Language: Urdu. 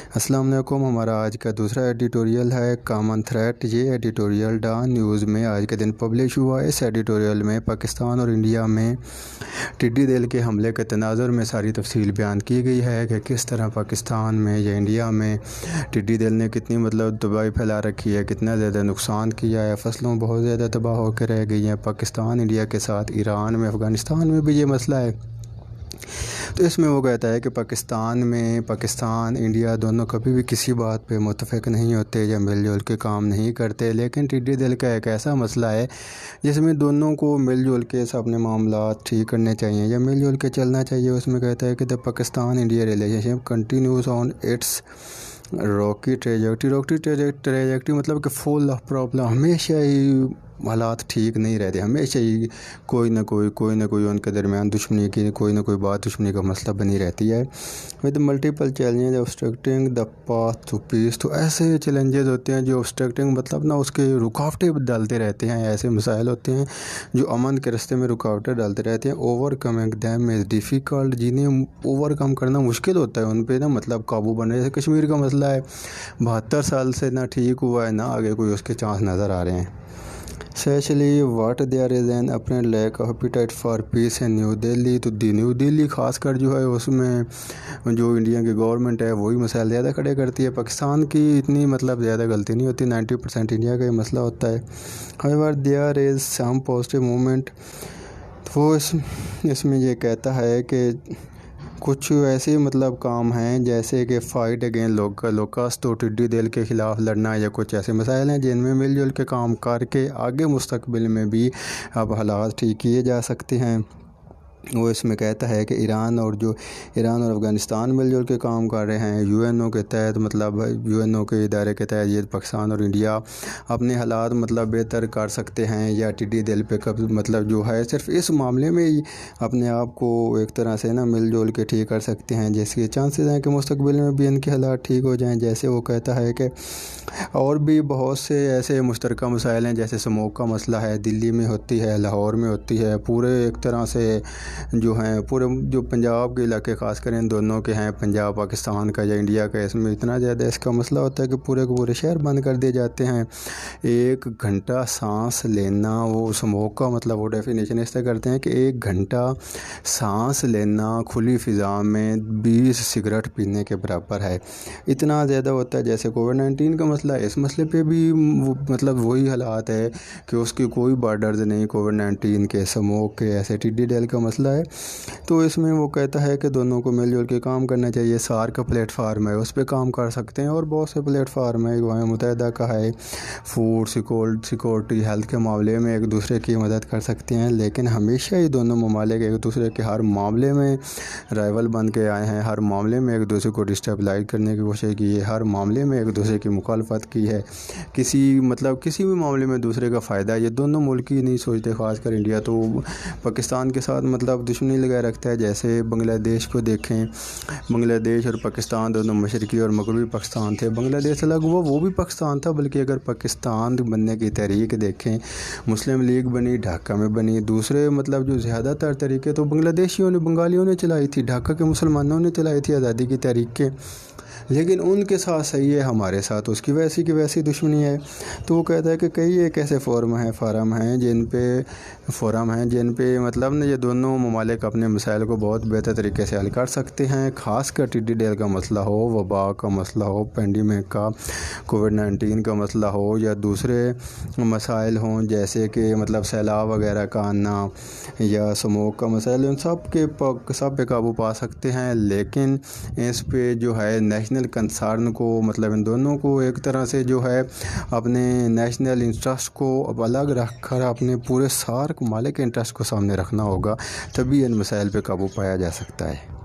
السلام علیکم۔ ہمارا آج کا دوسرا ایڈیٹوریل ہے کامن تھریٹ۔ یہ ایڈیٹوریل ڈان نیوز میں آج کے دن پبلش ہوا ہے۔ اس ایڈیٹوریل میں پاکستان اور انڈیا میں ٹڈی دل کے حملے کے تناظر میں ساری تفصیل بیان کی گئی ہے کہ کس طرح پاکستان میں یا انڈیا میں ٹڈی دل نے کتنی تباہی پھیلا رکھی ہے، کتنا زیادہ نقصان کیا ہے، فصلوں بہت زیادہ تباہ ہو کے رہ گئی ہیں۔ پاکستان انڈیا کے ساتھ ایران میں، افغانستان میں بھی یہ مسئلہ ہے۔ تو اس میں وہ کہتا ہے کہ پاکستان انڈیا دونوں کبھی بھی کسی بات پہ متفق نہیں ہوتے یا مل جل کے کام نہیں کرتے، لیکن ٹڈی دل کا ایک ایسا مسئلہ ہے جس میں دونوں کو مل جل کے اپنے معاملات ٹھیک کرنے چاہیے یا مل جل کے چلنا چاہیے۔ اس میں کہتا ہے کہ the Pakistan India relationship continues on its rocky trajectory مطلب کہ فل آف پرابلم، ہمیشہ ہی حالات ٹھیک نہیں رہتے، ہمیشہ ہی کوئی نہ کوئی ان کے درمیان دشمنی کی کوئی نہ کوئی بات، دشمنی کا مسئلہ بنی رہتی ہے۔ With multiple challenges obstructing the path to peace، تو ایسے چیلنجز ہوتے ہیں جو obstructing مطلب نا اس کے رکاوٹیں ڈالتے رہتے ہیں، ایسے مسائل ہوتے ہیں جو امن کے راستے میں رکاوٹیں ڈالتے رہتے ہیں۔ overcoming them is difficult، جنہیں اوور کم کرنا مشکل ہوتا ہے، ان پہ نا مطلب قابو بننا۔ جیسے کشمیر کا مسئلہ ہے، 72 سال سے نہ ٹھیک ہوا ہے، نہ آگے کوئی اس کے چانس نظر آ رہے ہیں۔ Especially what there is an apparent lack of appetite for peace in New Delhi، تو نیو دہلی خاص کر جو ہے اس میں جو انڈیا کی گورنمنٹ ہے وہی مسائل زیادہ کھڑے کرتی ہے۔ پاکستان کی اتنی زیادہ غلطی نہیں ہوتی، 90% انڈیا کا یہ مسئلہ ہوتا ہے۔ However there is some positive movement، تو وہ اس میں یہ کہتا ہے کہ کچھ ایسے کام ہیں جیسے کہ فائٹ اگین لوکس، تو ٹڈی دل کے خلاف لڑنا، یا کچھ ایسے مسائل ہیں جن میں مل جل کے کام کر کے آگے مستقبل میں بھی اب حالات ٹھیک کیے جا سکتے ہیں۔ وہ اس میں کہتا ہے کہ ایران اور افغانستان مل جل کے کام کر رہے ہیں، یو این او کے تحت یو این او کے ادارے کے تحت یہ پاکستان اور انڈیا اپنے حالات بہتر کر سکتے ہیں، یا ٹڈی دل پہ جو ہے صرف اس معاملے میں ہی اپنے آپ کو ایک طرح سے مل جل کے ٹھیک کر سکتے ہیں، جس کے چانسز ہیں کہ مستقبل میں بھی ان کے حالات ٹھیک ہو جائیں۔ جیسے وہ کہتا ہے کہ اور بھی بہت سے ایسے مشترکہ مسائل ہیں، جیسے سموک کا مسئلہ ہے، دلی میں ہوتی ہے، لاہور میں ہوتی ہے، پورے ایک طرح سے پورے جو پنجاب کے علاقے خاص کر ان دونوں کے ہیں، پنجاب پاکستان کا یا انڈیا کا، اس میں اتنا زیادہ اس کا مسئلہ ہوتا ہے کہ پورے کے پورے شہر بند کر دیے جاتے ہیں۔ 1 گھنٹہ سانس لینا، وہ سموک کا وہ ڈیفینیشن اس طرح کرتے ہیں کہ 1 گھنٹہ سانس لینا کھلی فضا میں 20 سگریٹ پینے کے برابر ہے، اتنا زیادہ ہوتا ہے۔ جیسے کووڈ-19 کا مسئلہ ہے، اس مسئلے پہ بھی وہی حالات ہے کہ اس کی کوئی بارڈرز نہیں، کووڈ-19 کے، سموک کے، ایسے ٹڈی دل کا مسئلہ ہے۔ تو اس میں وہ کہتا ہے کہ دونوں کو مل جل کے کام کرنا چاہیے۔ سار کا پلیٹ فارم ہے، اس پہ کام کر سکتے ہیں، اور بہت سے پلیٹ فارم ہے، اقوام متحدہ کا ہے، فوڈ سیکورٹی، ہیلتھ کے معاملے میں ایک دوسرے کی مدد کر سکتے ہیں، لیکن ہمیشہ ہی دونوں ممالک ایک دوسرے کے ہر معاملے میں رائیول بن کے آئے ہیں، ہر معاملے میں ایک دوسرے کو ڈسٹیبلائز کرنے کی کوشش کی ہے، ہر معاملے میں ایک دوسرے کی مخالفت کی ہے، کسی بھی معاملے میں دوسرے کا فائدہ یہ دونوں ملک ہی نہیں سوچتے۔ خاص کر انڈیا تو پاکستان کے ساتھ دشمنی لگائے رکھتا ہے۔ جیسے بنگلہ دیش کو دیکھیں، بنگلہ دیش اور پاکستان دونوں مشرقی اور مغربی پاکستان تھے، بنگلہ دیش الگ ہوا، وہ بھی پاکستان تھا، بلکہ اگر پاکستان بننے کی تحریک دیکھیں، مسلم لیگ بنی، ڈھاکہ میں بنی، دوسرے جو زیادہ تر طریقے تو بنگلہ دیشیوں نے، بنگالیوں نے چلائی تھی، ڈھاکہ کے مسلمانوں نے چلائی تھی آزادی کی تحریکیں، لیکن ان کے ساتھ صحیح ہے، ہمارے ساتھ اس کی ویسی کی ویسی دشمنی ہے۔ تو وہ کہتا ہے کہ کئی ایک ایسے فورم ہیں جن پہ یہ دونوں ممالک اپنے مسائل کو بہت بہتر طریقے سے حل کر سکتے ہیں۔ خاص کر ٹڈی دل کا مسئلہ ہو، وبا کا مسئلہ ہو، پینڈیمک کا، کووڈ-19 کا مسئلہ ہو، یا دوسرے مسائل ہوں جیسے کہ سیلاب وغیرہ کا آنا یا سموک کا مسائل، ان سب پہ قابو پا سکتے ہیں، لیکن اس پہ نیشنل کنسرن کو ان دونوں کو ایک طرح سے اپنے نیشنل انٹرسٹ کو الگ رکھ کر اپنے پورے سارک ممالک کے انٹرسٹ کو سامنے رکھنا ہوگا، تبھی ان مسائل پہ قابو پایا جا سکتا ہے۔